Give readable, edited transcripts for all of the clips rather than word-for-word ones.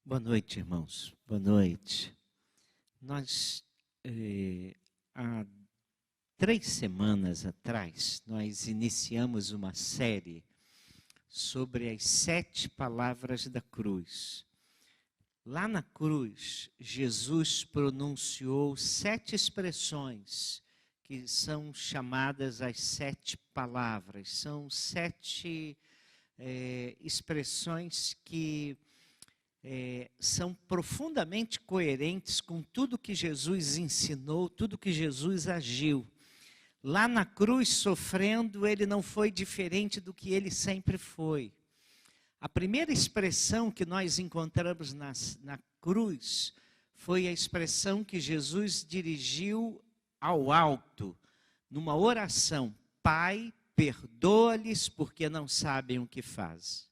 Boa noite, irmãos. Boa noite. Nós, há 3 semanas atrás, nós iniciamos uma série sobre as 7 palavras da cruz. Lá na cruz, Jesus pronunciou 7 expressões que são chamadas as 7 palavras. São 7 expressões que são profundamente coerentes com tudo que Jesus ensinou, tudo que Jesus agiu. Lá na cruz, sofrendo, ele não foi diferente do que ele sempre foi. A primeira expressão que nós encontramos na cruz foi a expressão que Jesus dirigiu ao alto, numa oração: Pai, perdoa-lhes porque não sabem o que fazem.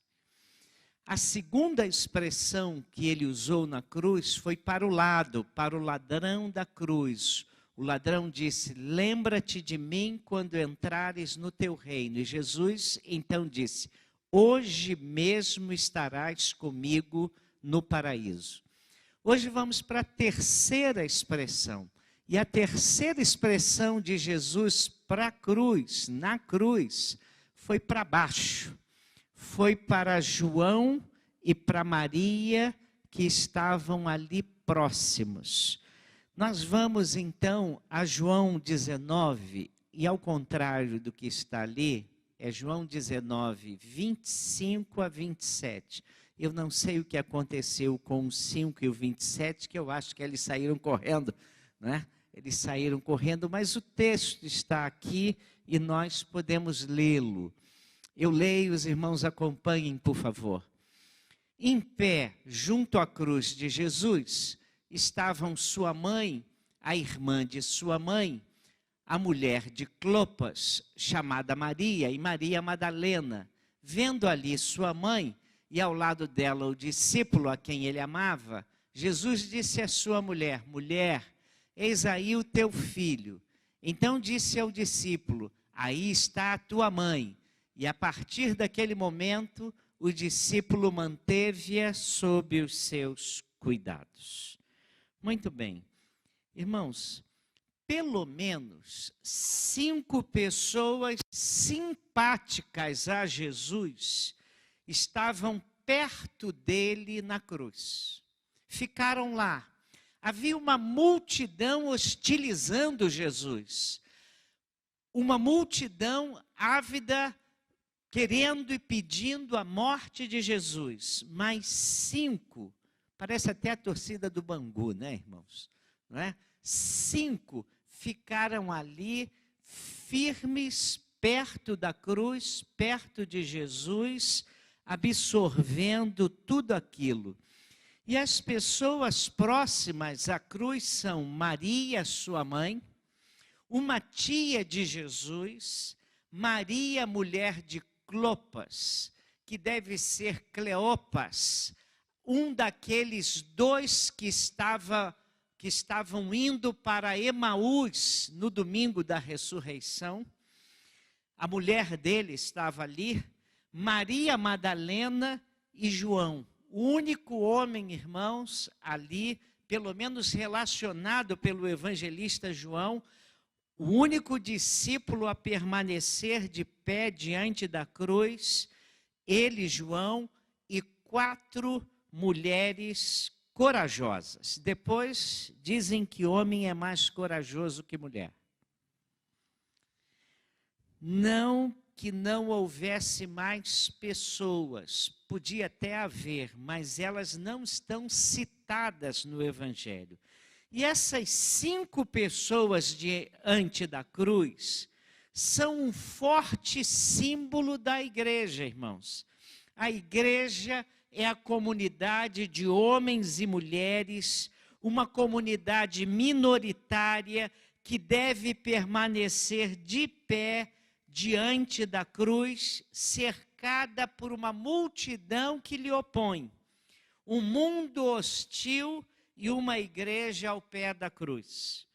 A segunda expressão que ele usou na cruz foi para o ladrão da cruz. O ladrão disse: lembra-te de mim quando entrares no teu reino. E Jesus então disse: hoje mesmo estarás comigo no paraíso. Hoje vamos para a terceira expressão. E a terceira expressão de Jesus para a cruz, na cruz, foi para baixo. Foi para João e para Maria, que estavam ali próximos. Nós vamos então a João 19, e ao contrário do que está ali, é João 19, 25 a 27. Eu não sei o que aconteceu com o 5 e o 27, que eu acho que eles saíram correndo, né? Eles saíram correndo, mas o texto está aqui e nós podemos lê-lo. Eu leio, os irmãos acompanhem, por favor. Em pé, junto à cruz de Jesus, estavam sua mãe, a irmã de sua mãe, a mulher de Clopas, chamada Maria, e Maria Madalena. Vendo ali sua mãe e ao lado dela o discípulo a quem ele amava, Jesus disse à sua mulher: mulher, eis aí o teu filho. Então disse ao discípulo: aí está a tua mãe. E a partir daquele momento, o discípulo manteve-a sob os seus cuidados. Muito bem. Irmãos, pelo menos 5 pessoas simpáticas a Jesus estavam perto dele na cruz. Ficaram lá. Havia uma multidão hostilizando Jesus. Uma multidão ávida, querendo e pedindo a morte de Jesus. Mas 5, parece até a torcida do Bangu, né, irmãos? Não é? 5 ficaram ali, firmes, perto da cruz, perto de Jesus, absorvendo tudo aquilo. E as pessoas próximas à cruz são Maria, sua mãe, uma tia de Jesus, Maria, mulher de Clopas, que deve ser Cleopas, um daqueles 2 que estavam indo para Emaús no domingo da ressurreição. A mulher dele estava ali, Maria Madalena e João. O único homem, irmãos, ali, pelo menos relacionado pelo evangelista João, o único discípulo a permanecer de pé diante da cruz, ele, João, e 4 mulheres corajosas. Depois dizem que homem é mais corajoso que mulher. Não que não houvesse mais pessoas, podia até haver, mas elas não estão citadas no Evangelho. E essas 5 pessoas diante da cruz são um forte símbolo da igreja, irmãos. A igreja é a comunidade de homens e mulheres, uma comunidade minoritária que deve permanecer de pé diante da cruz, cercada por uma multidão que lhe opõe. Um mundo hostil e uma igreja ao pé da cruz.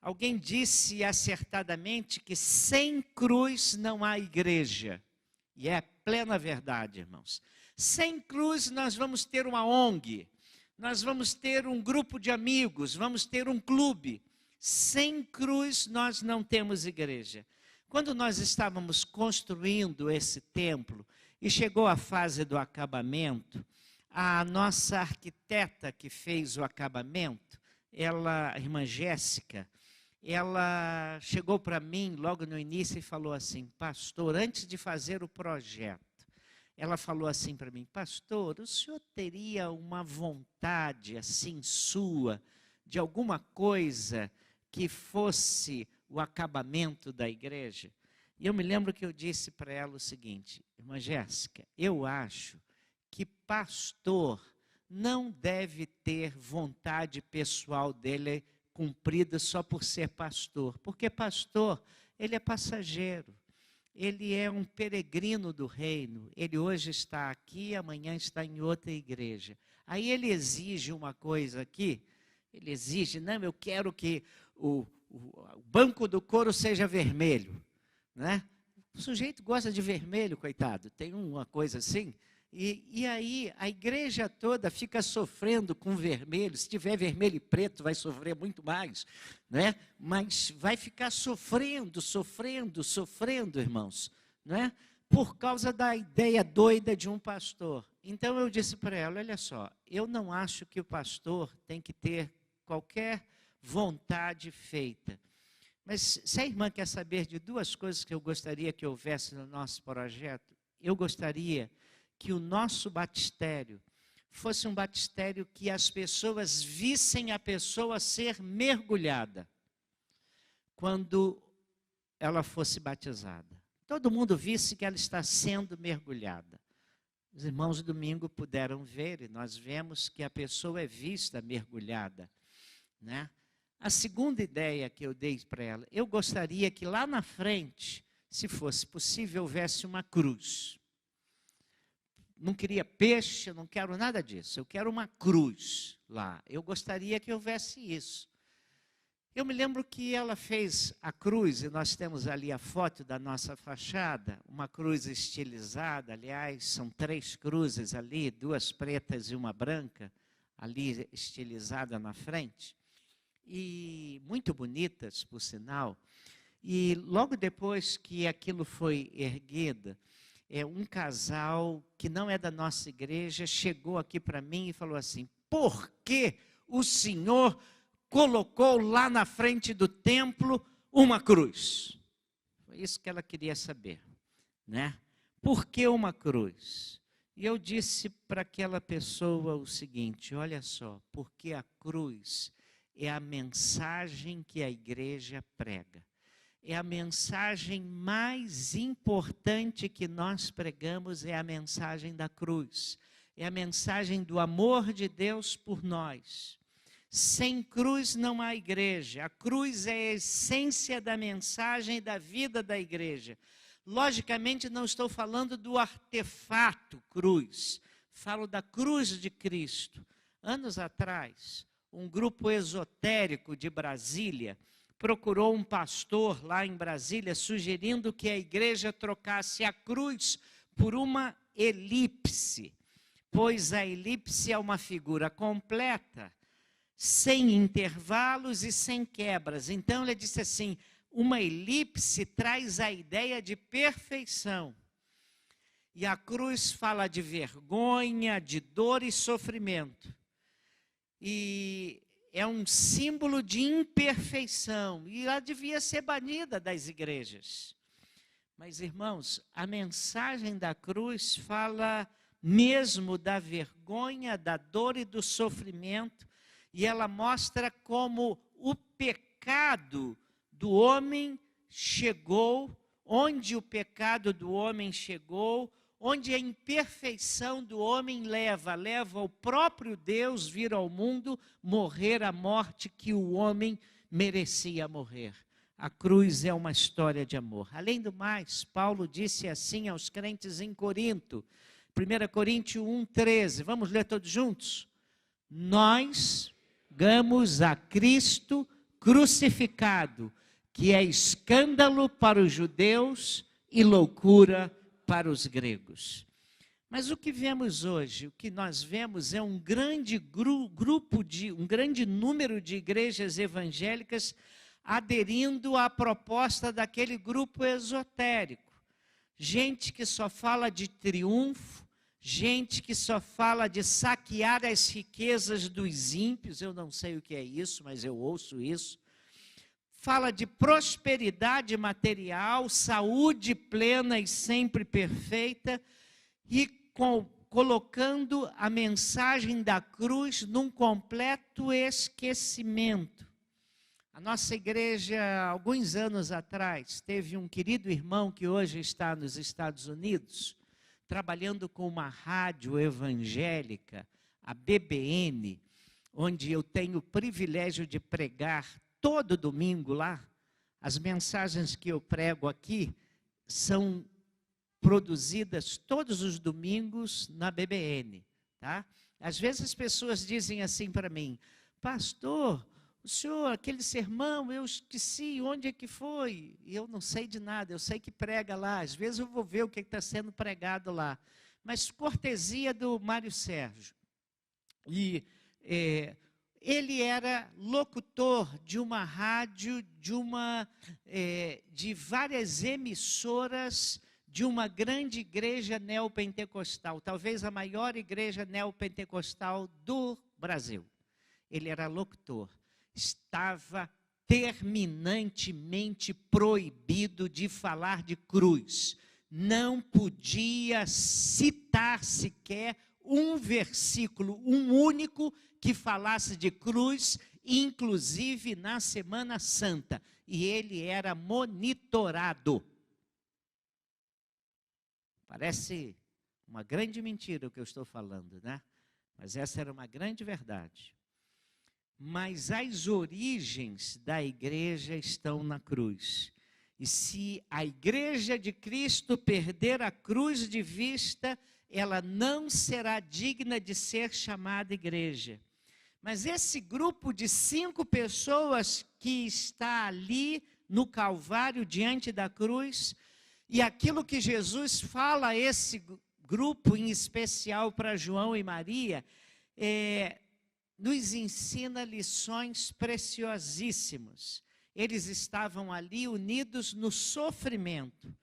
Alguém disse acertadamente que sem cruz não há igreja. E é plena verdade, irmãos. Sem cruz nós vamos ter uma ONG. nós vamos ter um grupo de amigos, vamos ter um clube. Sem cruz nós não temos igreja. Quando nós estávamos construindo esse templo e chegou a fase do acabamento, a nossa arquiteta que fez o acabamento, a irmã Jéssica, ela chegou para mim logo no início e falou assim: pastor, antes de fazer o projeto, ela falou assim para mim: pastor, o senhor teria uma vontade assim sua de alguma coisa que fosse o acabamento da igreja? E eu me lembro que eu disse para ela o seguinte: irmã Jéssica, eu acho que pastor não deve ter vontade pessoal dele cumprida só por ser pastor, porque pastor, ele é passageiro, ele é um peregrino do reino, ele hoje está aqui, amanhã está em outra igreja. Aí ele exige uma coisa aqui, ele exige: não, eu quero que o banco do couro seja vermelho, né? O sujeito gosta de vermelho, coitado, tem uma coisa assim. E aí a igreja toda fica sofrendo com vermelho. Se tiver vermelho e preto vai sofrer muito mais, né? Mas vai ficar sofrendo, irmãos, né? Por causa da ideia doida de um pastor. Então eu disse para ela: olha só, eu não acho que o pastor tem que ter qualquer vontade feita. Mas se a irmã quer saber de duas coisas que eu gostaria que houvesse no nosso projeto, eu gostaria que o nosso batistério fosse um batistério que as pessoas vissem a pessoa ser mergulhada quando ela fosse batizada. Todo mundo visse que ela está sendo mergulhada. Os irmãos domingo puderam ver, e nós vemos que a pessoa é vista mergulhada, né? A segunda ideia que eu dei para ela: eu gostaria que lá na frente, se fosse possível, houvesse uma cruz. Não queria peixe, eu não quero nada disso. Eu quero uma cruz lá. Eu gostaria que houvesse isso. Eu me lembro que ela fez a cruz, e nós temos ali a foto da nossa fachada, uma cruz estilizada, aliás, são 3 cruzes ali, 2 pretas e uma branca, ali estilizada na frente, e muito bonitas, por sinal. E logo depois que aquilo foi erguido, um casal que não é da nossa igreja chegou aqui para mim e falou assim: por que o senhor colocou lá na frente do templo uma cruz? Foi isso que ela queria saber, né? Por que uma cruz? E eu disse para aquela pessoa o seguinte: olha só, porque a cruz é a mensagem que a igreja prega. É a mensagem mais importante que nós pregamos, é a mensagem da cruz. É a mensagem do amor de Deus por nós. Sem cruz não há igreja. A cruz é a essência da mensagem da vida da igreja. Logicamente não estou falando do artefato cruz. Falo da cruz de Cristo. Anos atrás, um grupo esotérico de Brasília procurou um pastor lá em Brasília, sugerindo que a igreja trocasse a cruz por uma elipse, pois a elipse é uma figura completa, sem intervalos e sem quebras. Então ele disse assim: uma elipse traz a ideia de perfeição. E a cruz fala de vergonha, de dor e sofrimento. E é um símbolo de imperfeição, e ela devia ser banida das igrejas. Mas, irmãos, a mensagem da cruz fala mesmo da vergonha, da dor e do sofrimento, e ela mostra como o pecado do homem chegou, onde o pecado do homem chegou, onde a imperfeição do homem leva o próprio Deus vir ao mundo, morrer a morte que o homem merecia morrer. A cruz é uma história de amor. Além do mais, Paulo disse assim aos crentes em Corinto, 1 Coríntios 1:13, vamos ler todos juntos? Nós pregamos a Cristo crucificado, que é escândalo para os judeus e loucura para os gregos. Mas o que vemos hoje, o que nós vemos é um grande um grande número de igrejas evangélicas aderindo à proposta daquele grupo esotérico. Gente que só fala de triunfo, gente que só fala de saquear as riquezas dos ímpios, eu não sei o que é isso, mas eu ouço isso. Fala de prosperidade material, saúde plena e sempre perfeita, e colocando a mensagem da cruz num completo esquecimento. A nossa igreja, alguns anos atrás, teve um querido irmão que hoje está nos Estados Unidos, trabalhando com uma rádio evangélica, a BBN, onde eu tenho o privilégio de pregar todo domingo lá. As mensagens que eu prego aqui são produzidas todos os domingos na BBN, tá? Às vezes as pessoas dizem assim para mim: pastor, o senhor, aquele sermão, eu esqueci, onde é que foi? E eu não sei de nada, eu sei que prega lá, às vezes eu vou ver o que está sendo pregado lá. Mas cortesia do Mário Sérgio. E ele era locutor de uma rádio, de várias emissoras de uma grande igreja neopentecostal, talvez a maior igreja neopentecostal do Brasil. Ele era locutor. Estava terminantemente proibido de falar de cruz. Não podia citar sequer um versículo, um único, que falasse de cruz, inclusive na Semana Santa. E ele era monitorado. Parece uma grande mentira o que eu estou falando, né? Mas essa era uma grande verdade. Mas as origens da igreja estão na cruz. E se a igreja de Cristo perder a cruz de vista, ela não será digna de ser chamada igreja. Mas esse grupo de 5 pessoas que está ali no Calvário, diante da cruz, e aquilo que Jesus fala a esse grupo, em especial para João e Maria, nos ensina lições preciosíssimas. Eles estavam ali unidos no sofrimento.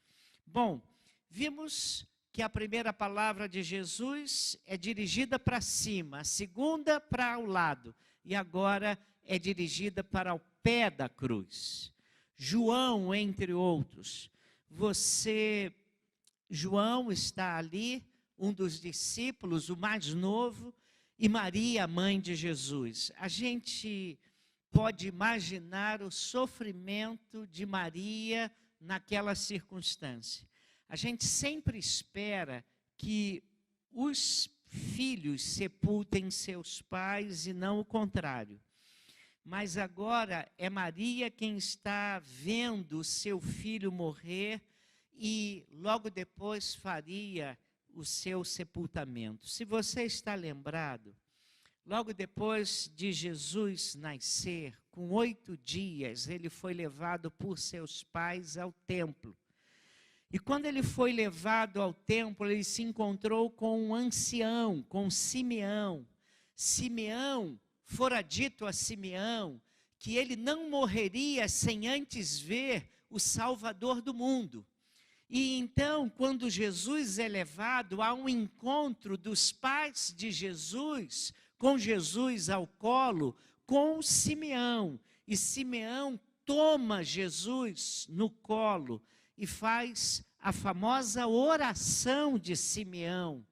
Bom, vimos que a primeira palavra de Jesus é dirigida para cima, a segunda para o lado, e agora é dirigida para o pé da cruz. João, entre outros. João está ali, um dos discípulos, o mais novo, e Maria, a mãe de Jesus. A gente pode imaginar o sofrimento de Maria naquela circunstância. A gente sempre espera que os filhos sepultem seus pais e não o contrário. Mas agora é Maria quem está vendo o seu filho morrer e logo depois faria o seu sepultamento. Se você está lembrado, logo depois de Jesus nascer, com 8 dias, ele foi levado por seus pais ao templo. E quando ele foi levado ao templo, ele se encontrou com um ancião, com Simeão. Simeão, fora dito a Simeão que ele não morreria sem antes ver o Salvador do mundo. E então, quando Jesus é levado, há um encontro dos pais de Jesus, com Jesus ao colo, com Simeão. E Simeão toma Jesus no colo e faz a famosa oração de Simeão.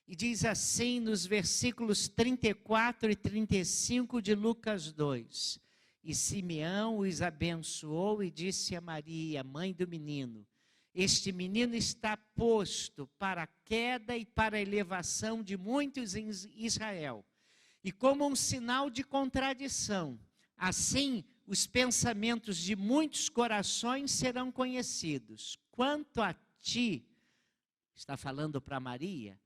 E diz assim nos versículos 34 e 35 de Lucas 2. E Simeão os abençoou e disse a Maria, mãe do menino: este menino está posto para a queda e para a elevação de muitos em Israel. E como um sinal de contradição, assim os pensamentos de muitos corações serão conhecidos. Quanto a ti, está falando para Maria,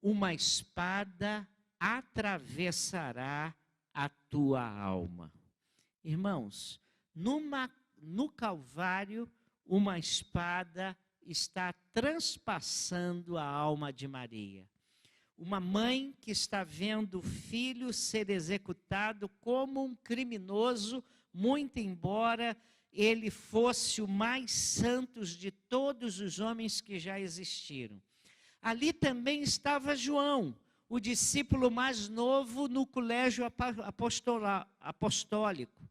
uma espada atravessará a tua alma. Irmãos, no Calvário, uma espada está transpassando a alma de Maria. Uma mãe que está vendo o filho ser executado como um criminoso, muito embora ele fosse o mais santo de todos os homens que já existiram. Ali também estava João, o discípulo mais novo no colégio apostólico.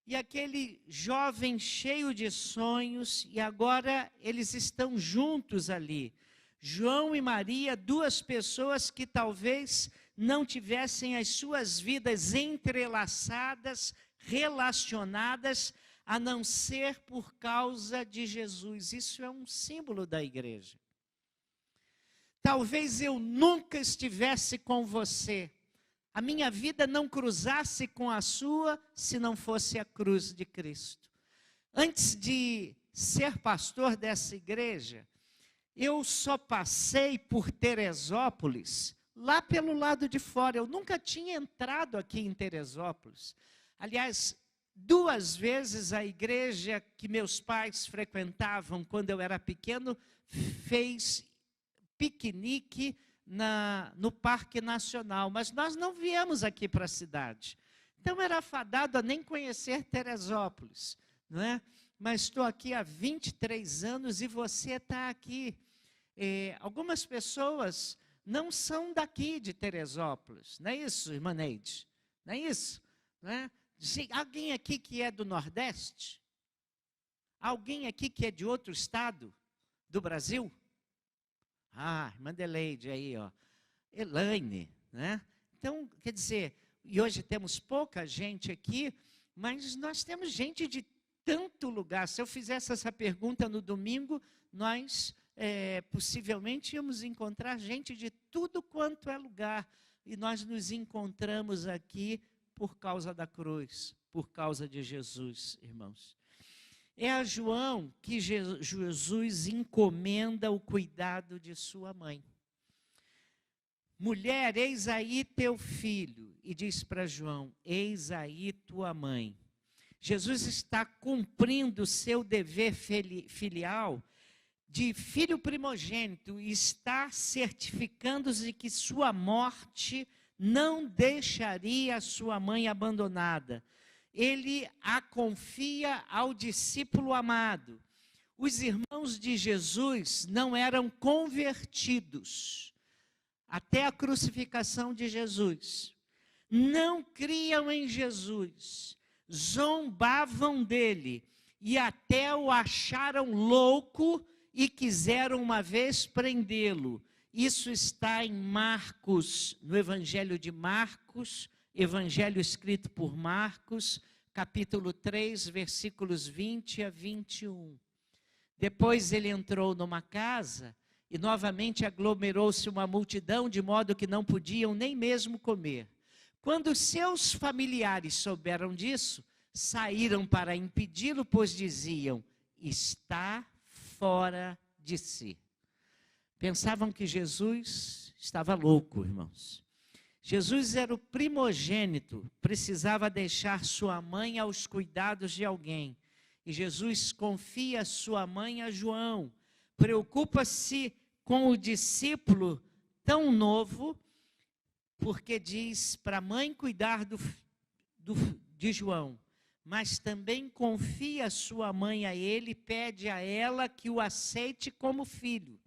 E aquele jovem cheio de sonhos, e agora eles estão juntos ali. João e Maria, duas pessoas que talvez não tivessem as suas vidas entrelaçadas, relacionadas, a não ser por causa de Jesus. Isso é um símbolo da igreja. Talvez eu nunca estivesse com você. A minha vida não cruzasse com a sua se não fosse a cruz de Cristo. Antes de ser pastor dessa igreja, eu só passei por Teresópolis, lá pelo lado de fora. Eu nunca tinha entrado aqui em Teresópolis. Aliás, 2 vezes a igreja que meus pais frequentavam quando eu era pequeno fez piquenique no Parque Nacional, mas nós não viemos aqui para a cidade. Então era fadado a nem conhecer Teresópolis, não é? Mas estou aqui há 23 anos e você está aqui. Algumas pessoas não são daqui de Teresópolis, não é isso, irmã Neide? Não é isso? Não é? Alguém aqui que é do Nordeste? Alguém aqui que é de outro estado do Brasil? Ah, irmã Adelaide aí, ó. Elaine, né? Então, quer dizer, e hoje temos pouca gente aqui, mas nós temos gente de tanto lugar. Se eu fizesse essa pergunta no domingo, nós possivelmente íamos encontrar gente de tudo quanto é lugar. E nós nos encontramos aqui por causa da cruz, por causa de Jesus, irmãos. É a João que Jesus encomenda o cuidado de sua mãe. Mulher, eis aí teu filho. E diz para João, eis aí tua mãe. Jesus está cumprindo o seu dever filial de filho primogênito e está certificando-se que sua morte não deixaria a sua mãe abandonada. Ele a confia ao discípulo amado. Os irmãos de Jesus não eram convertidos até a crucificação de Jesus. Não criam em Jesus, zombavam dele e até o acharam louco e quiseram uma vez prendê-lo. Isso está em Marcos, no Evangelho de Marcos, Evangelho escrito por Marcos, capítulo 3, versículos 20 a 21. Depois ele entrou numa casa e novamente aglomerou-se uma multidão, de modo que não podiam nem mesmo comer. Quando seus familiares souberam disso, saíram para impedi-lo, pois diziam, está fora de si. Pensavam que Jesus estava louco, irmãos. Jesus era o primogênito, precisava deixar sua mãe aos cuidados de alguém. E Jesus confia sua mãe a João. Preocupa-se com o discípulo tão novo, porque diz para a mãe cuidar de João. Mas também confia sua mãe a ele e pede a ela que o aceite como filho.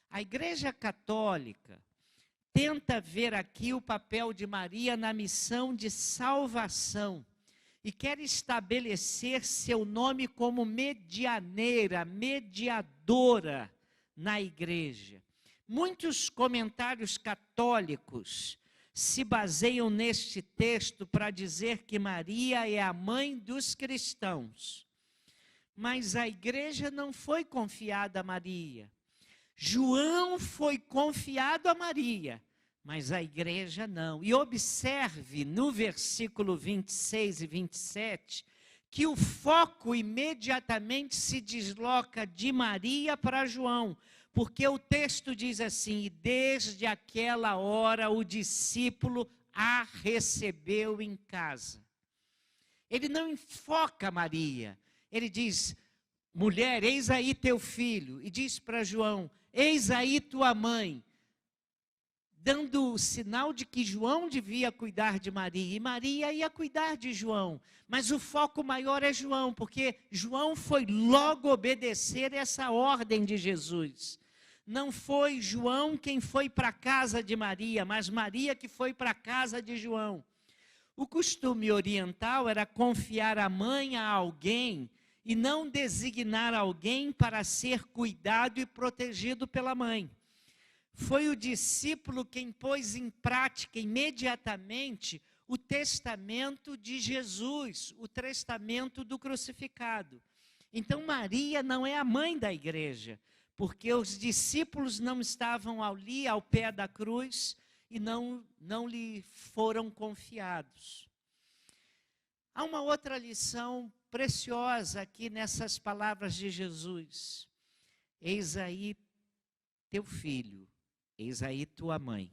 A Igreja Católica tenta ver aqui o papel de Maria na missão de salvação e quer estabelecer seu nome como medianeira, mediadora na igreja. Muitos comentários católicos se baseiam neste texto para dizer que Maria é a mãe dos cristãos. Mas a igreja não foi confiada a Maria. João foi confiado a Maria, mas a igreja não. E observe no versículo 26 e 27, que o foco imediatamente se desloca de Maria para João, porque o texto diz assim, e desde aquela hora o discípulo a recebeu em casa. Ele não enfoca Maria, ele diz, mulher, eis aí teu filho, e diz para João, eis aí tua mãe, dando o sinal de que João devia cuidar de Maria, e Maria ia cuidar de João. Mas o foco maior é João, porque João foi logo obedecer essa ordem de Jesus. Não foi João quem foi para a casa de Maria, mas Maria que foi para a casa de João. O costume oriental era confiar a mãe a alguém e não designar alguém para ser cuidado e protegido pela mãe. Foi o discípulo quem pôs em prática imediatamente o testamento de Jesus, o testamento do crucificado. Então Maria não é a mãe da igreja, porque os discípulos não estavam ali ao pé da cruz e não lhe foram confiados. Há uma outra lição preciosa aqui nessas palavras de Jesus. Eis aí teu filho, eis aí tua mãe.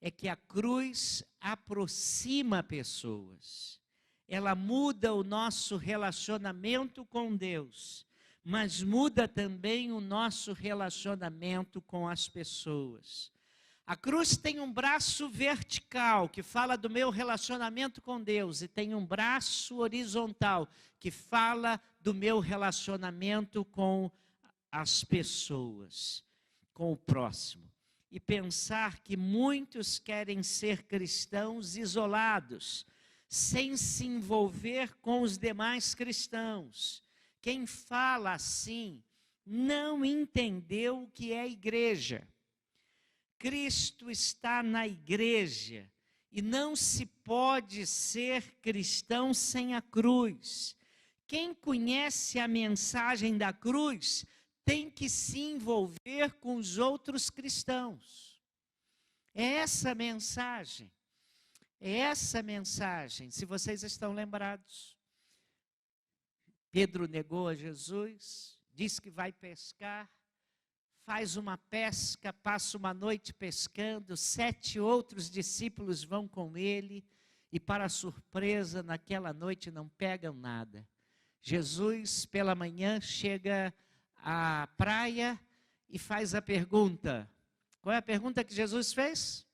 É que a cruz aproxima pessoas. Ela muda o nosso relacionamento com Deus, mas muda também o nosso relacionamento com as pessoas. A cruz tem um braço vertical, que fala do meu relacionamento com Deus, e tem um braço horizontal, que fala do meu relacionamento com as pessoas, com o próximo. E pensar que muitos querem ser cristãos isolados, sem se envolver com os demais cristãos. Quem fala assim não entendeu o que é igreja. Cristo está na igreja e não se pode ser cristão sem a cruz. Quem conhece a mensagem da cruz tem que se envolver com os outros cristãos. É essa mensagem. É essa mensagem. Se vocês estão lembrados, Pedro negou a Jesus, disse que vai pescar, faz uma pesca, passa uma noite pescando, 7 outros discípulos vão com ele, e para surpresa, naquela noite não pegam nada. Jesus, pela manhã, chega à praia e faz a pergunta. Qual é a pergunta que Jesus fez?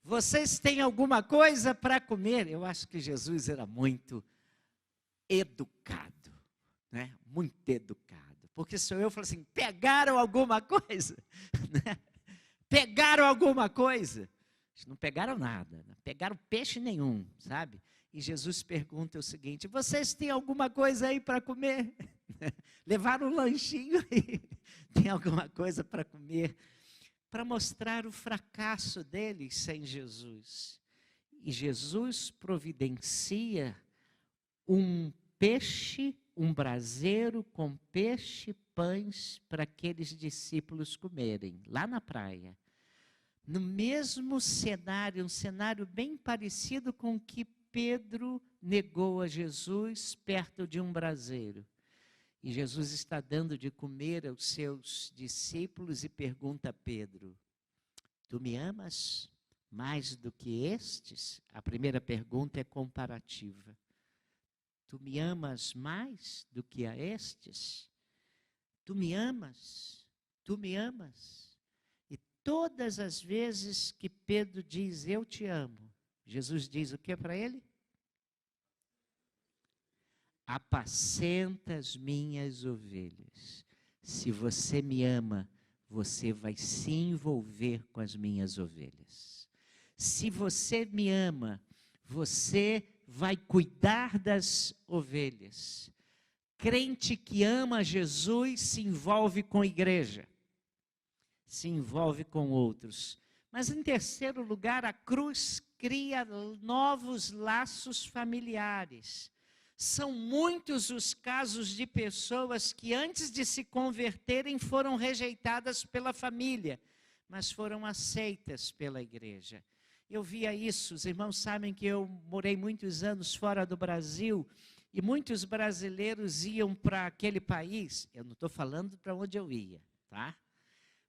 Vocês têm alguma coisa para comer? Eu acho que Jesus era muito educado, né? Muito educado. Porque sou eu, falo assim, pegaram alguma coisa? Pegaram alguma coisa? Não pegaram nada, não pegaram peixe nenhum, sabe? E Jesus pergunta o seguinte, vocês têm alguma coisa aí para comer? Levaram um lanchinho aí, tem alguma coisa para comer? Para mostrar o fracasso deles sem Jesus. E Jesus providencia um peixe, um braseiro com peixe e pães para aqueles discípulos comerem, lá na praia. No mesmo cenário, um cenário bem parecido com o que Pedro negou a Jesus perto de um braseiro. E Jesus está dando de comer aos seus discípulos e pergunta a Pedro, tu me amas mais do que estes? A primeira pergunta é comparativa. Tu me amas mais do que a estes? Tu me amas? Tu me amas? E todas as vezes que Pedro diz, eu te amo, Jesus diz o que para ele? Apacenta as minhas ovelhas. Se você me ama, você vai se envolver com as minhas ovelhas. Se você me ama, você vai cuidar das ovelhas. Crente que ama Jesus se envolve com a igreja, se envolve com outros. Mas em terceiro lugar, a cruz cria novos laços familiares. São muitos os casos de pessoas que antes de se converterem foram rejeitadas pela família, mas foram aceitas pela igreja. Eu via isso, os irmãos sabem que eu morei muitos anos fora do Brasil e muitos brasileiros iam para aquele país, eu não estou falando para onde eu ia, tá?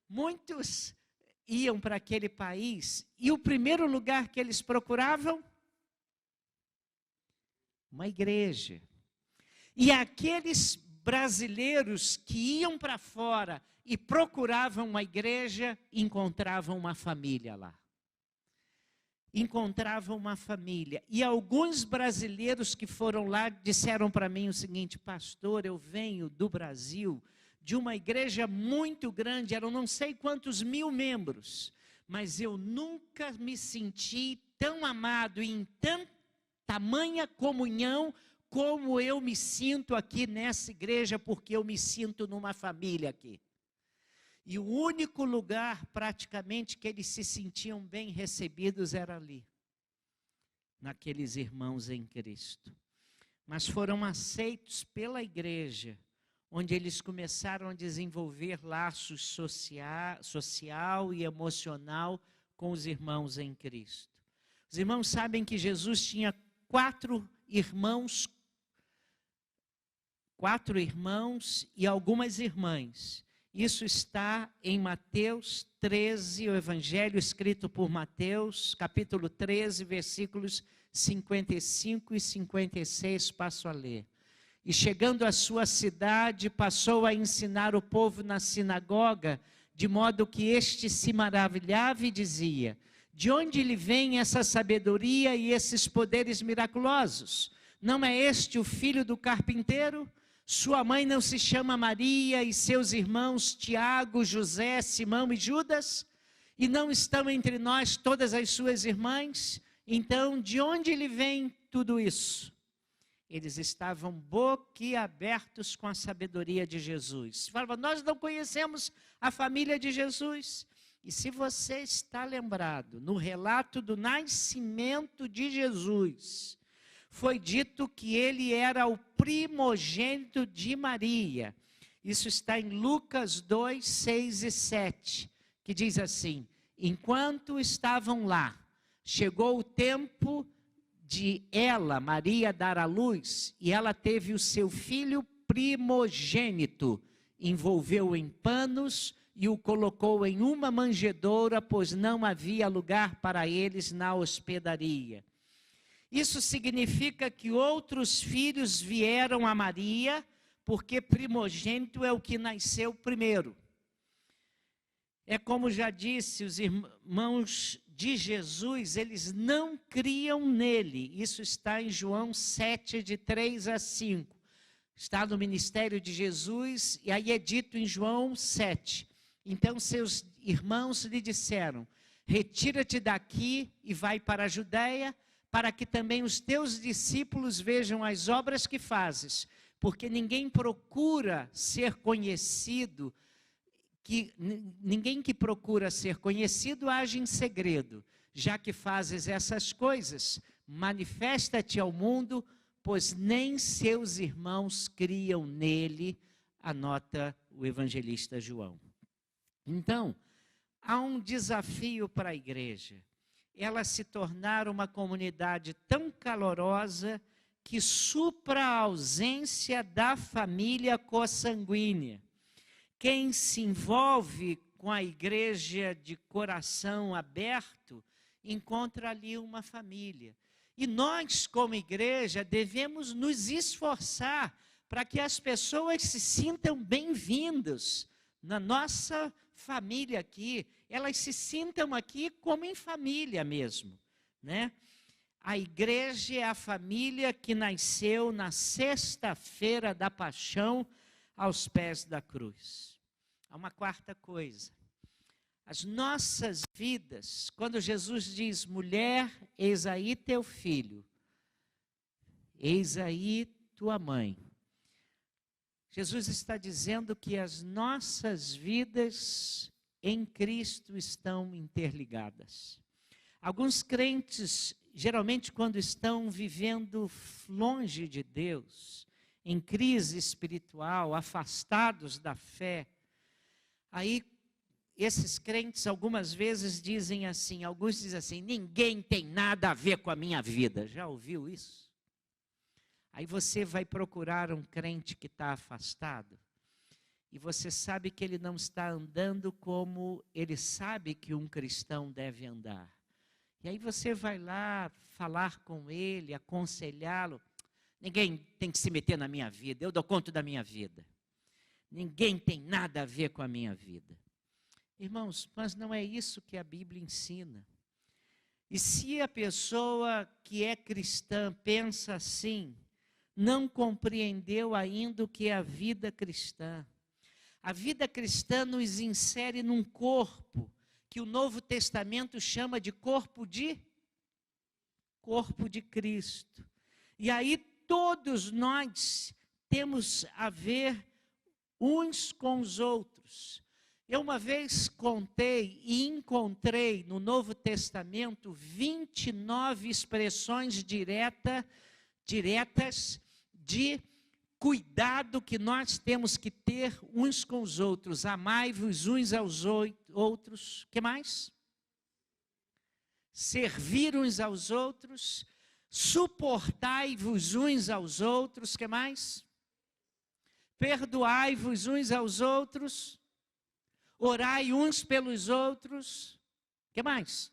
Muitos iam para aquele país e o primeiro lugar que eles procuravam? Uma igreja. E aqueles brasileiros que iam para fora e procuravam uma igreja, encontravam uma família lá. Encontravam uma família. E alguns brasileiros que foram lá disseram para mim o seguinte: pastor, eu venho do Brasil, de uma igreja muito grande, eram não sei quantos mil membros, mas eu nunca me senti tão amado e em tamanha comunhão como eu me sinto aqui nessa igreja, porque eu me sinto numa família aqui. E o único lugar, praticamente, que eles se sentiam bem recebidos era ali, naqueles irmãos em Cristo. Mas foram aceitos pela igreja, onde eles começaram a desenvolver laços social e emocional com os irmãos em Cristo. Os irmãos sabem que Jesus tinha quatro irmãos e algumas irmãs. Isso está em Mateus 13, o evangelho escrito por Mateus, capítulo 13, versículos 55 e 56, passo a ler. E chegando à sua cidade, passou a ensinar o povo na sinagoga, de modo que este se maravilhava e dizia: de onde lhe vem essa sabedoria e esses poderes miraculosos? Não é este o filho do carpinteiro? Sua mãe não se chama Maria e seus irmãos Tiago, José, Simão e Judas? E não estão entre nós todas as suas irmãs? Então, de onde lhe vem tudo isso? Eles estavam boquiabertos com a sabedoria de Jesus. Falavam: nós não conhecemos a família de Jesus. E se você está lembrado, no relato do nascimento de Jesus, foi dito que ele era o primogênito de Maria. Isso está em Lucas 2, 6 e 7, que diz assim: enquanto estavam lá, chegou o tempo de ela, Maria, dar à luz, e ela teve o seu filho primogênito, envolveu em panos e o colocou em uma manjedoura, pois não havia lugar para eles na hospedaria. Isso significa que outros filhos vieram a Maria, porque primogênito é o que nasceu primeiro. É como já disse, os irmãos de Jesus, eles não criam nele. Isso está em João 7, de 3 a 5. Está no ministério de Jesus, e aí é dito em João 7. Então seus irmãos lhe disseram: retira-te daqui e vai para a Judéia, para que também os teus discípulos vejam as obras que fazes, porque ninguém procura ser conhecido, ninguém que procura ser conhecido age em segredo. Já que fazes essas coisas, manifesta-te ao mundo, pois nem seus irmãos criam nele, anota o evangelista João. Então, há um desafio para a igreja. Ela se tornar uma comunidade tão calorosa que supra a ausência da família consanguínea. Quem se envolve com a igreja de coração aberto, encontra ali uma família. E nós, como igreja, devemos nos esforçar para que as pessoas se sintam bem-vindas na nossa família aqui, elas se sintam aqui como em família mesmo, né? A igreja é a família que nasceu na sexta-feira da paixão aos pés da cruz. Há uma quarta coisa. As nossas vidas, quando Jesus diz: mulher, eis aí teu filho, eis aí tua mãe. Jesus está dizendo que as nossas vidas em Cristo estão interligadas. Alguns crentes, geralmente quando estão vivendo longe de Deus, em crise espiritual, afastados da fé, aí esses crentes algumas vezes dizem assim, alguns dizem assim: ninguém tem nada a ver com a minha vida. Já ouviu isso? Aí você vai procurar um crente que está afastado, e você sabe que ele não está andando como ele sabe que um cristão deve andar. E aí você vai lá falar com ele, aconselhá-lo. Ninguém tem que se meter na minha vida, eu dou conta da minha vida. Ninguém tem nada a ver com a minha vida. Irmãos, mas não é isso que a Bíblia ensina. E se a pessoa que é cristã pensa assim, não compreendeu ainda o que é a vida cristã. A vida cristã nos insere num corpo que o Novo Testamento chama de corpo de Cristo. E aí todos nós temos a ver uns com os outros. Eu uma vez contei e encontrei no Novo Testamento 29 expressões diretas de cuidado que nós temos que ter uns com os outros. Amai-vos uns aos outros. O que mais? Servir uns aos outros. Suportai-vos uns aos outros. O que mais? Perdoai-vos uns aos outros. Orai uns pelos outros. O que mais?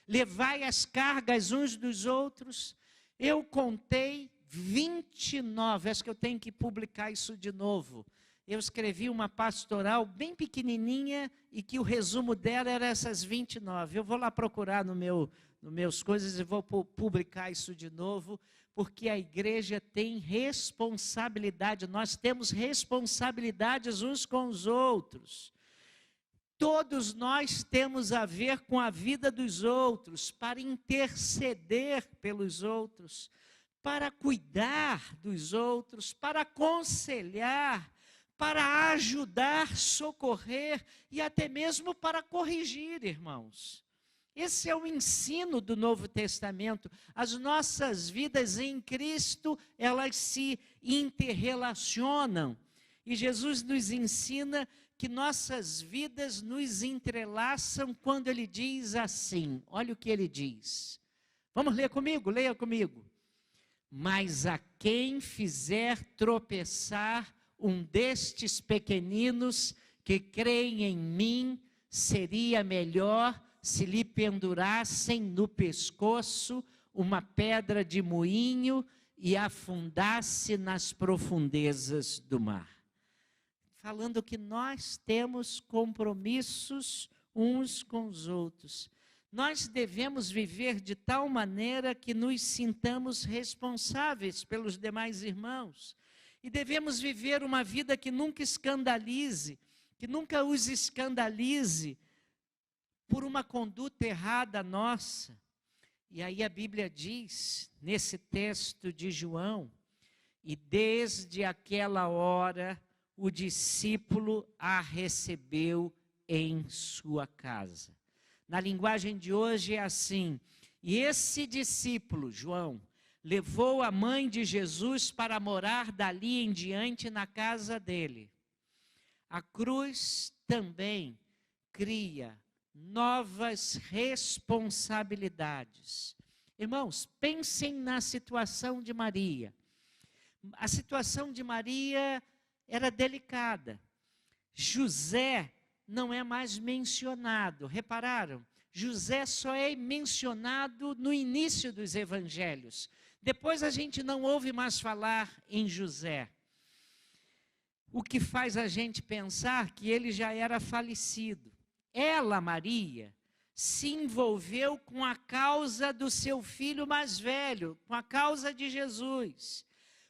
Levai as cargas uns dos outros. Eu contei 29, acho que eu tenho que publicar isso de novo. Eu escrevi uma pastoral bem pequenininha e que o resumo dela era essas 29. Eu vou lá procurar no meus coisas e vou publicar isso de novo, porque a igreja tem responsabilidade, nós temos responsabilidades uns com os outros. Todos nós temos a ver com a vida dos outros, para interceder pelos outros, para cuidar dos outros, para aconselhar, para ajudar, socorrer e até mesmo para corrigir, irmãos. Esse é o ensino do Novo Testamento. As nossas vidas em Cristo, elas se interrelacionam. E Jesus nos ensina que nossas vidas nos entrelaçam quando Ele diz assim. Olha o que Ele diz. Vamos ler comigo? Leia comigo. Mas a quem fizer tropeçar um destes pequeninos que creem em mim, seria melhor se lhe pendurassem no pescoço uma pedra de moinho e afundasse nas profundezas do mar. Falando que nós temos compromissos uns com os outros. Nós devemos viver de tal maneira que nos sintamos responsáveis pelos demais irmãos. E devemos viver uma vida que nunca escandalize, que nunca os escandalize por uma conduta errada nossa. E aí a Bíblia diz, nesse texto de João, e desde aquela hora o discípulo a recebeu em sua casa. Na linguagem de hoje é assim, e esse discípulo, João, levou a mãe de Jesus para morar dali em diante na casa dele. A cruz também cria novas responsabilidades. Irmãos, pensem na situação de Maria. A situação de Maria era delicada. José não é mais mencionado. Repararam? José só é mencionado no início dos evangelhos. Depois a gente não ouve mais falar em José. O que faz a gente pensar que ele já era falecido. Ela, Maria, se envolveu com a causa do seu filho mais velho, com a causa de Jesus.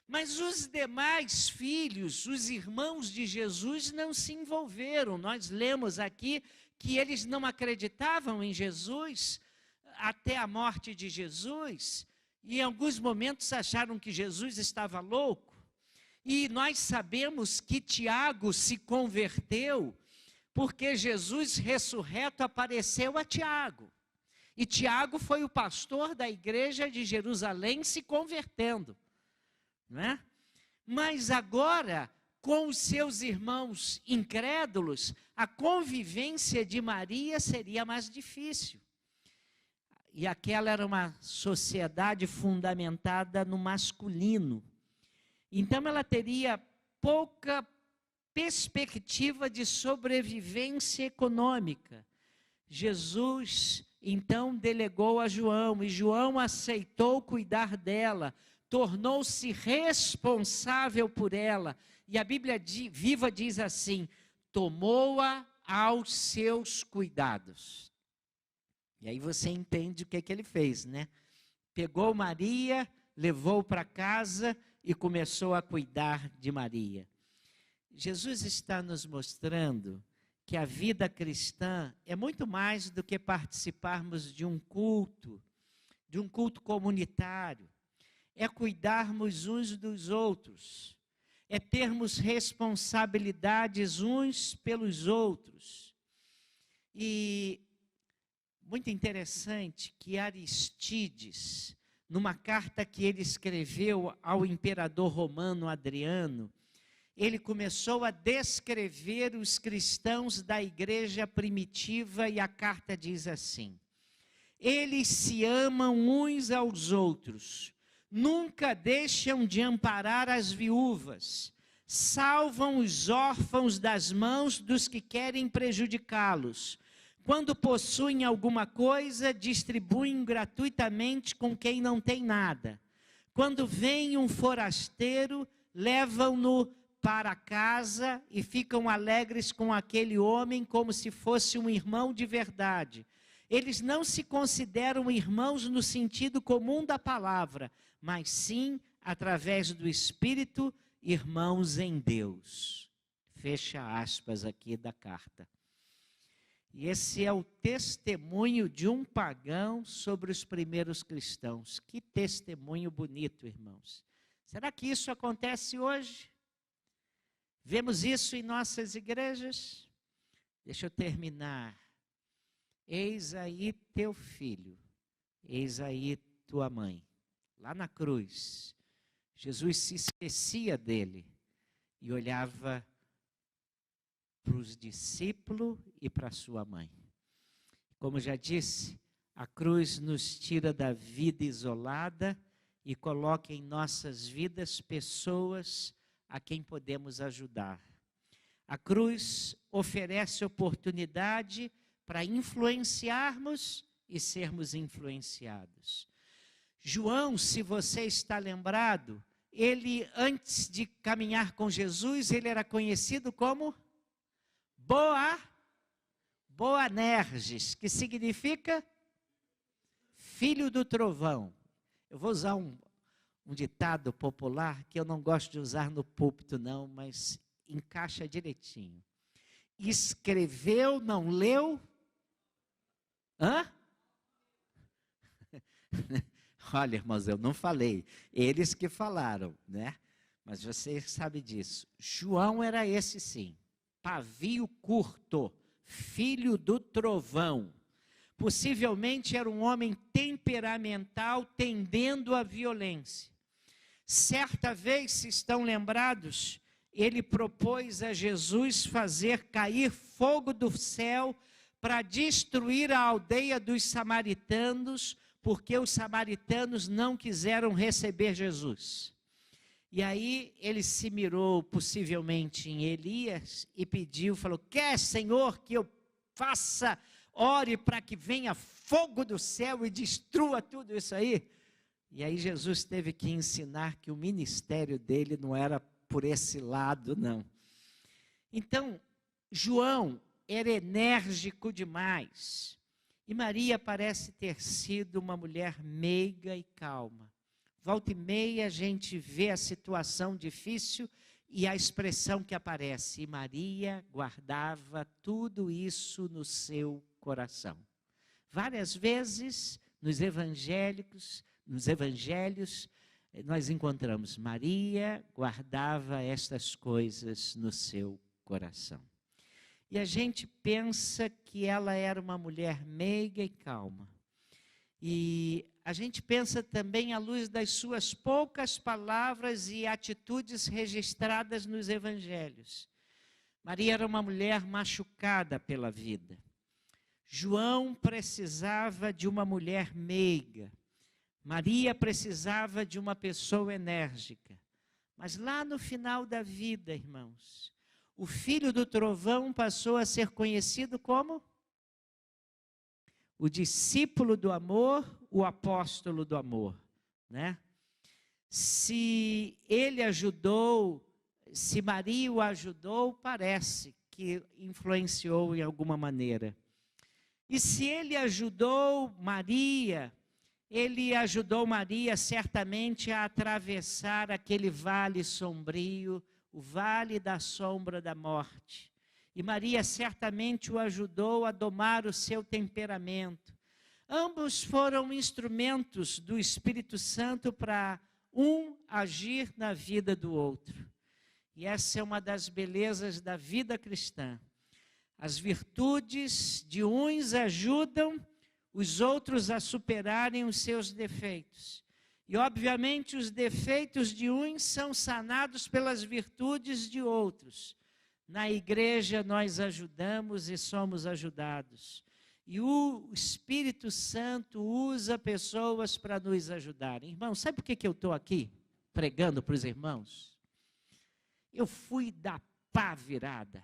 Mas os demais filhos, os irmãos de Jesus, não se envolveram. Nós lemos aqui que eles não acreditavam em Jesus até a morte de Jesus. E em alguns momentos acharam que Jesus estava louco. E nós sabemos que Tiago se converteu porque Jesus ressurreto apareceu a Tiago. E Tiago foi o pastor da igreja de Jerusalém se convertendo. Não é? Mas agora, com os seus irmãos incrédulos, a convivência de Maria seria mais difícil. E aquela era uma sociedade fundamentada no masculino. Então ela teria pouca perspectiva de sobrevivência econômica. Jesus então delegou a João, e João aceitou cuidar dela. tornou-se responsável por ela. E a Bíblia Viva diz assim: tomou-a aos seus cuidados. E aí você entende o que ele fez, né? Pegou Maria, levou para casa e começou a cuidar de Maria. Jesus está nos mostrando que a vida cristã é muito mais do que participarmos de um culto comunitário. É cuidarmos uns dos outros, é termos responsabilidades uns pelos outros. E muito interessante que Aristides, numa carta que ele escreveu ao imperador romano Adriano, ele começou a descrever os cristãos da igreja primitiva e a carta diz assim: eles se amam uns aos outros, nunca deixam de amparar as viúvas, salvam os órfãos das mãos dos que querem prejudicá-los. Quando possuem alguma coisa, distribuem gratuitamente com quem não tem nada. Quando vem um forasteiro, levam-no para casa e ficam alegres com aquele homem como se fosse um irmão de verdade. Eles não se consideram irmãos no sentido comum da palavra, mas sim, através do Espírito, irmãos em Deus. Fecha aspas aqui da carta. E esse é o testemunho de um pagão sobre os primeiros cristãos. Que testemunho bonito, irmãos. Será que isso acontece hoje? Vemos isso em nossas igrejas? Deixa eu terminar. Eis aí teu filho, eis aí tua mãe. Lá na cruz, Jesus se esquecia dele e olhava para os discípulos e para sua mãe. Como já disse, a cruz nos tira da vida isolada e coloca em nossas vidas pessoas a quem podemos ajudar. A cruz oferece oportunidade para influenciarmos e sermos influenciados. João, se você está lembrado, ele antes de caminhar com Jesus, ele era conhecido como Boanerges, que significa filho do trovão. Eu vou usar um ditado popular que eu não gosto de usar no púlpito não, mas encaixa direitinho. Escreveu, não leu? Hã? Olha, irmãos, eu não falei. Eles que falaram, né? Mas você sabe disso. João era esse sim. Pavio curto, filho do trovão. Possivelmente era um homem temperamental, tendendo à violência. Certa vez, se estão lembrados, ele propôs a Jesus fazer cair fogo do céu para destruir a aldeia dos samaritanos, porque os samaritanos não quiseram receber Jesus. E aí ele se mirou possivelmente em Elias e pediu, falou: quer, Senhor, que eu faça, ore para que venha fogo do céu e destrua tudo isso aí? E aí Jesus teve que ensinar que o ministério dele não era por esse lado, não. Então, João era enérgico demais. E Maria parece ter sido uma mulher meiga e calma. Volta e meia a gente vê a situação difícil e a expressão que aparece. E Maria guardava tudo isso no seu coração. Várias vezes nos evangelhos nós encontramos Maria guardava estas coisas no seu coração. E a gente pensa que ela era uma mulher meiga e calma. E a gente pensa também à luz das suas poucas palavras e atitudes registradas nos evangelhos. Maria era uma mulher machucada pela vida. João precisava de uma mulher meiga. Maria precisava de uma pessoa enérgica. Mas lá no final da vida, irmãos, o filho do trovão passou a ser conhecido como o discípulo do amor, o apóstolo do amor, né? Se ele ajudou, se Maria o ajudou, parece que influenciou em alguma maneira. E se ele ajudou Maria certamente a atravessar aquele vale sombrio, o vale da sombra da morte. E Maria certamente o ajudou a domar o seu temperamento. Ambos foram instrumentos do Espírito Santo para um agir na vida do outro. E essa é uma das belezas da vida cristã. As virtudes de uns ajudam os outros a superarem os seus defeitos. E, obviamente, os defeitos de uns são sanados pelas virtudes de outros. Na igreja nós ajudamos e somos ajudados. E o Espírito Santo usa pessoas para nos ajudarem. Irmãos, sabe por que eu estou aqui pregando para os irmãos? Eu fui da pá virada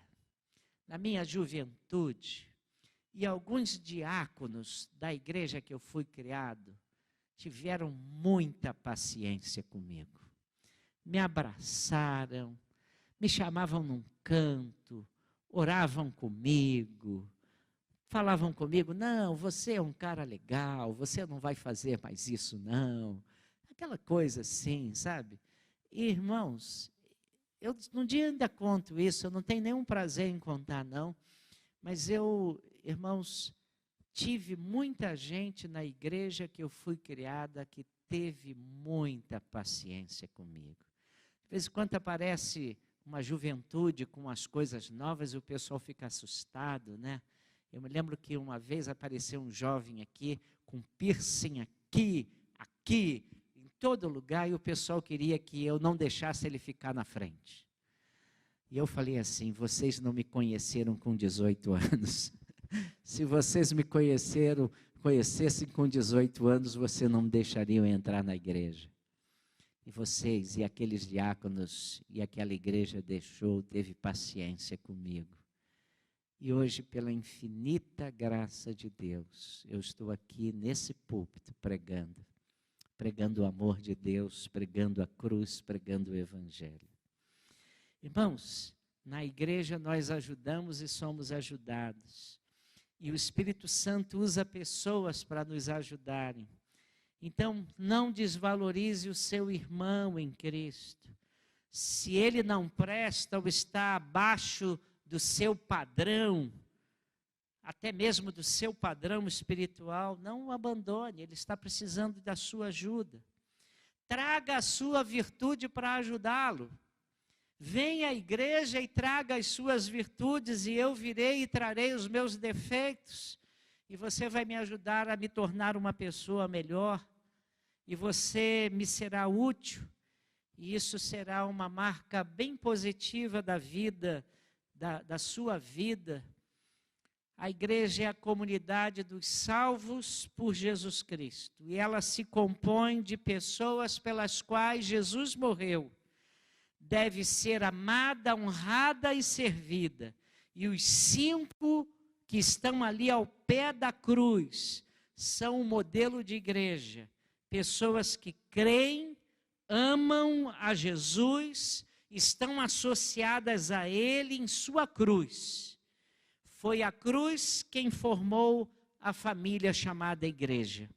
na minha juventude. E alguns diáconos da igreja que eu fui criado tiveram muita paciência comigo. Me abraçaram, me chamavam num canto, oravam comigo, falavam comigo, não, você é um cara legal, você não vai fazer mais isso não. Aquela coisa assim, sabe? E, irmãos, eu um dia ainda conto isso, eu não tenho nenhum prazer em contar não, mas eu, irmãos, tive muita gente na igreja que eu fui criada que teve muita paciência comigo. De vez em quando aparece uma juventude com as coisas novas e o pessoal fica assustado, né? Eu me lembro que uma vez apareceu um jovem aqui com piercing aqui, em todo lugar, e o pessoal queria que eu não deixasse ele ficar na frente. E eu falei assim, vocês não me conheceram com 18 anos. Se vocês me conhecessem com 18 anos, vocês não me deixariam entrar na igreja. E vocês, e aqueles diáconos, e aquela igreja teve paciência comigo. E hoje, pela infinita graça de Deus, eu estou aqui nesse púlpito pregando o amor de Deus, pregando a cruz, pregando o evangelho. Irmãos, na igreja nós ajudamos e somos ajudados. E o Espírito Santo usa pessoas para nos ajudarem. Então, não desvalorize o seu irmão em Cristo. Se ele não presta ou está abaixo do seu padrão, até mesmo do seu padrão espiritual, não o abandone, ele está precisando da sua ajuda. Traga a sua virtude para ajudá-lo. Venha à igreja e traga as suas virtudes, e eu virei e trarei os meus defeitos. E você vai me ajudar a me tornar uma pessoa melhor. E você me será útil. E isso será uma marca bem positiva da vida, da sua vida. A igreja é a comunidade dos salvos por Jesus Cristo. E ela se compõe de pessoas pelas quais Jesus morreu. Deve ser amada, honrada e servida. E os 5 que estão ali ao pé da cruz são um modelo de igreja. Pessoas que creem, amam a Jesus, estão associadas a Ele em sua cruz. Foi a cruz quem formou a família chamada igreja.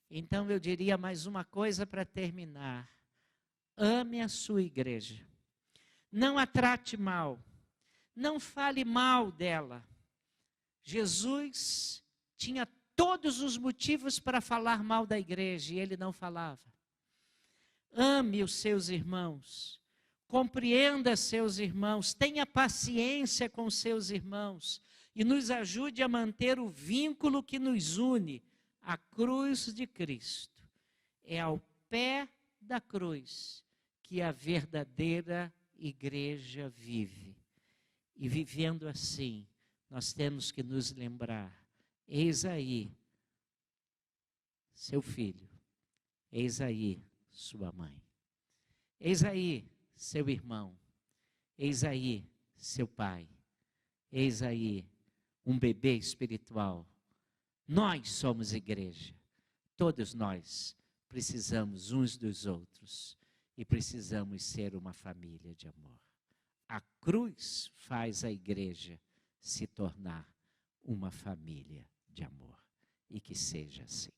Então eu diria mais uma coisa para terminar. Ame a sua igreja. Não a trate mal. Não fale mal dela. Jesus tinha todos os motivos para falar mal da igreja e ele não falava. Ame os seus irmãos. Compreenda seus irmãos. Tenha paciência com seus irmãos. E nos ajude a manter o vínculo que nos une. A cruz de Cristo. É ao pé da cruz que a verdadeira igreja vive. E vivendo assim, nós temos que nos lembrar, eis aí seu filho, eis aí sua mãe, eis aí seu irmão, eis aí seu pai, eis aí um bebê espiritual. Nós somos igreja, todos nós precisamos uns dos outros e precisamos ser uma família de amor. A cruz faz a igreja se tornar uma família de amor. E que seja assim.